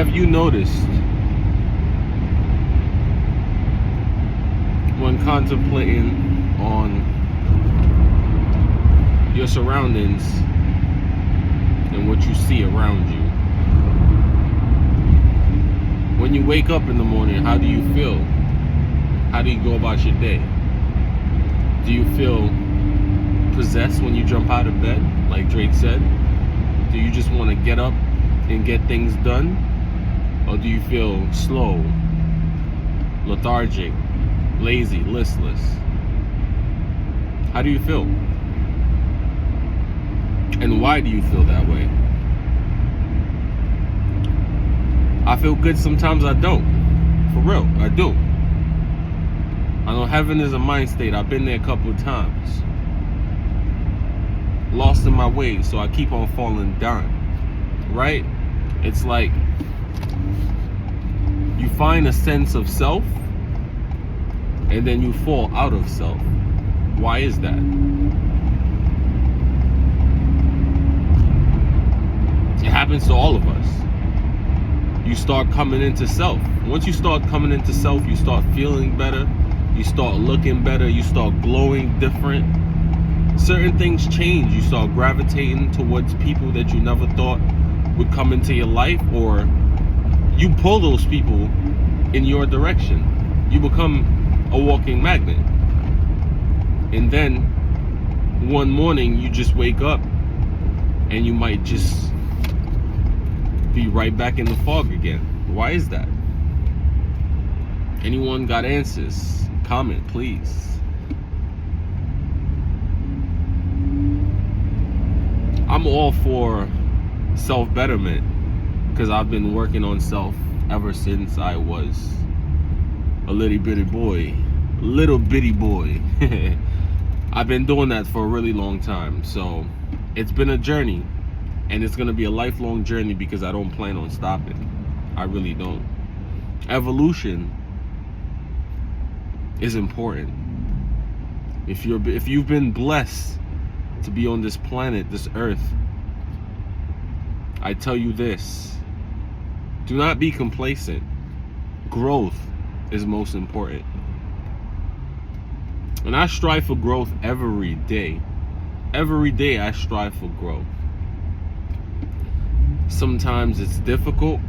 have you noticed when contemplating on your surroundings and what you see around you? When you wake up in the morning, how do you feel? How do you go about your day? Do you feel possessed when you jump out of bed, like Drake said? Do you just want to get up and get things done? Or do you feel slow, lethargic, lazy, listless? How do you feel? And why do you feel that way? I feel good sometimes, I don't. For real, I do. I know heaven is a mind state. I've been there a couple of times. Lost in my ways, so I keep on falling down. Right? It's like you find a sense of self and then you fall out of self. Why is that? It happens to all of us. You start coming into self. Once you start coming into self, you start feeling better, you start looking better, you start glowing different. Certain things change. You start gravitating towards people that you never thought would come into your life, or you pull those people in your direction. You become a walking magnet. And then one morning you just wake up and you might just be right back in the fog again. Why is that? Anyone got answers? Comment, please. I'm all for self-betterment because I've been working on self ever since I was a little bitty boy. I've been doing that for a really long time. So it's been a journey, and it's going to be a lifelong journey because I don't plan on stopping. I really don't. Evolution is important. If you've been blessed to be on this planet, this earth, I tell you this: do not be complacent. Growth is most important. And I strive for growth every day. Every day I strive for growth. Sometimes it's difficult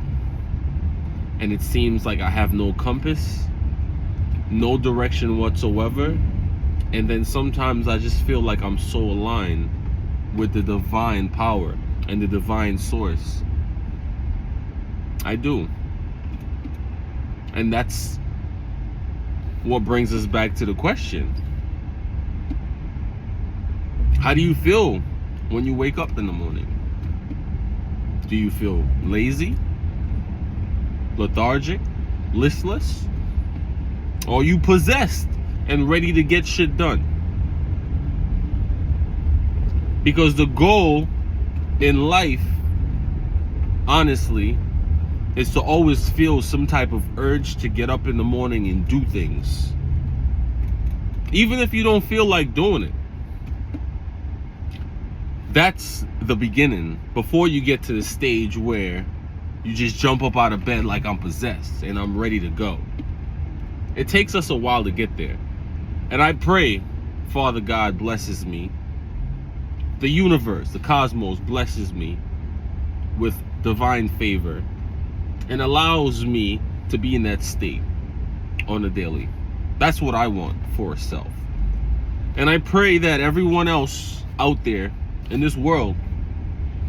and it seems like I have no compass, no direction whatsoever. And then sometimes I just feel like I'm so aligned with the divine power and the divine source. I do. And that's what brings us back to the question. How do you feel when you wake up in the morning? Do you feel lazy, lethargic, listless? Or are you possessed and ready to get shit done? Because the goal in life, honestly, is to always feel some type of urge to get up in the morning and do things. Even if you don't feel like doing it. That's the beginning, before you get to the stage where you just jump up out of bed like I'm possessed and I'm ready to go. It takes us a while to get there. And I pray Father God blesses me. The universe, the cosmos blesses me with divine favor and allows me to be in that state on a daily. That's what I want for self. And I pray that everyone else out there in this world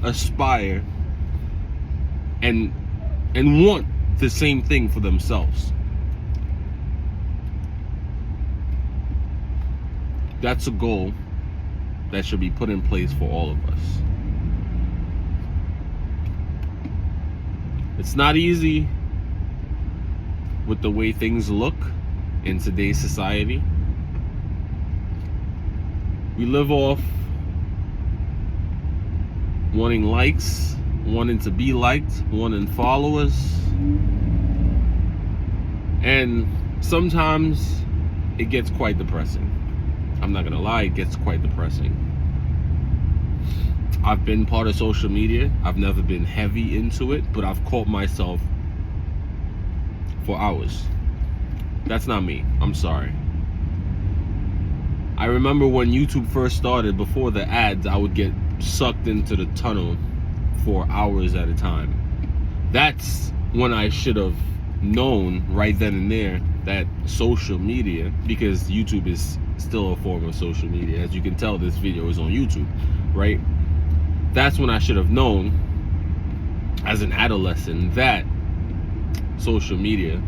aspire and want the same thing for themselves. That's a goal that should be put in place for all of us. It's not easy with the way things look in today's society. We live off wanting likes, wanting to be liked, wanting followers. And sometimes it gets quite depressing. I'm not gonna lie, it gets quite depressing. I've been part of social media. I've never been heavy into it, but I've caught myself for hours. That's not me. I'm sorry. I remember when YouTube first started, before the ads, I would get sucked into the tunnel for hours at a time. That's when I should have known right then and there that social media, because YouTube is still a form of social media, as you can tell this video is on YouTube, right? That's when I should have known as an adolescent that social media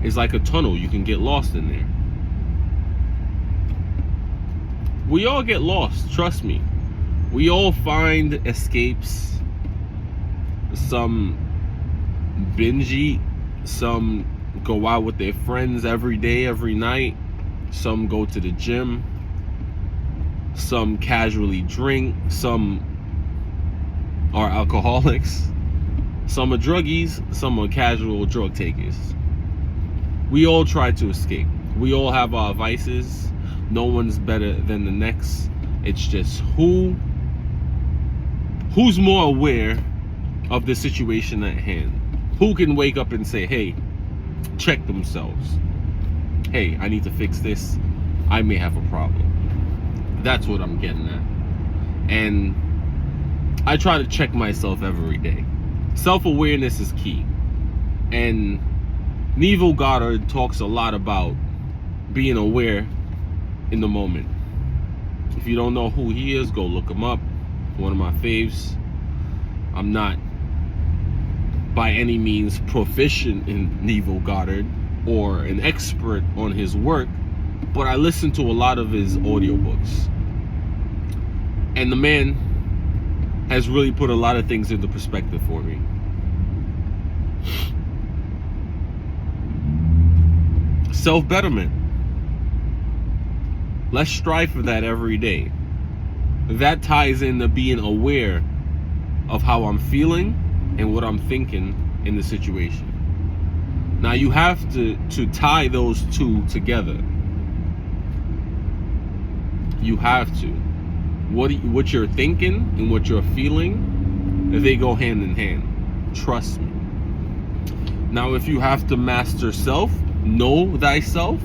is like a tunnel. You can get lost in there. We all get lost, trust me. We all find escapes. Some binge eat, some go out with their friends every day, every night. Some go to the gym. Some casually drink. Some are alcoholics. Some are druggies. Some are casual drug takers. We all try to escape. We all have our vices. No one's better than the next. It's just who's more aware of the situation at hand. Who can wake up and say, hey, check themselves. Hey, I need to fix this. I may have a problem. That's what I'm getting at. And I try to check myself every day. Self-awareness is key. And Neville Goddard talks a lot about being aware in the moment. If you don't know who he is, go look him up. One of my faves. I'm not by any means proficient in Neville Goddard or an expert on his work, but I listen to a lot of his audiobooks. And the man has really put a lot of things into perspective for me. Self-betterment. Let's strive for that every day. That ties into being aware of how I'm feeling and what I'm thinking in the situation. Now you have to tie those two together. You have to. What you're thinking and what you're feeling, they go hand in hand. Trust me. Now if you have to master self, know thyself,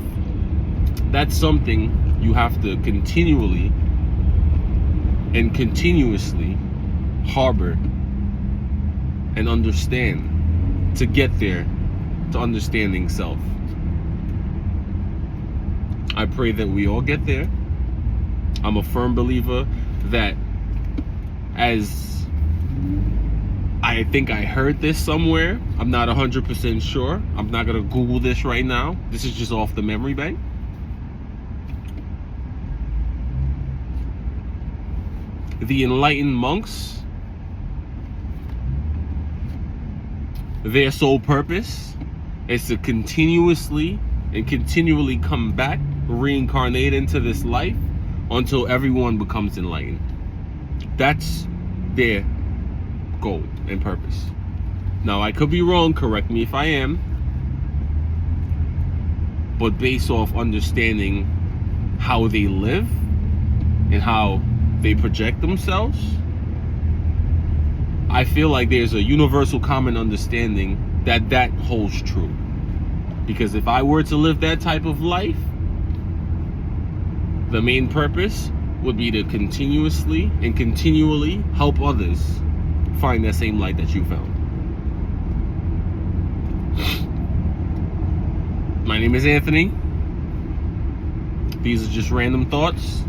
that's something you have to continually and continuously harbor and understand to get there to understanding self. I pray that we all get there. I'm a firm believer that, as I think I heard this somewhere, I'm not 100% sure. I'm not gonna Google this right now. This is just off the memory bank. The enlightened monks, their sole purpose is to continuously and continually come back, reincarnate into this life until everyone becomes enlightened. That's their goal and purpose. Now, I could be wrong, correct me if I am, but based off understanding how they live and how they project themselves, I feel like there's a universal common understanding that that holds true. Because if I were to live that type of life, the main purpose would be to continuously and continually help others find that same light that you found. My name is Anthony. These are just random thoughts.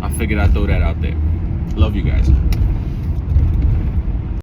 I figured I'd throw that out there. Love you guys.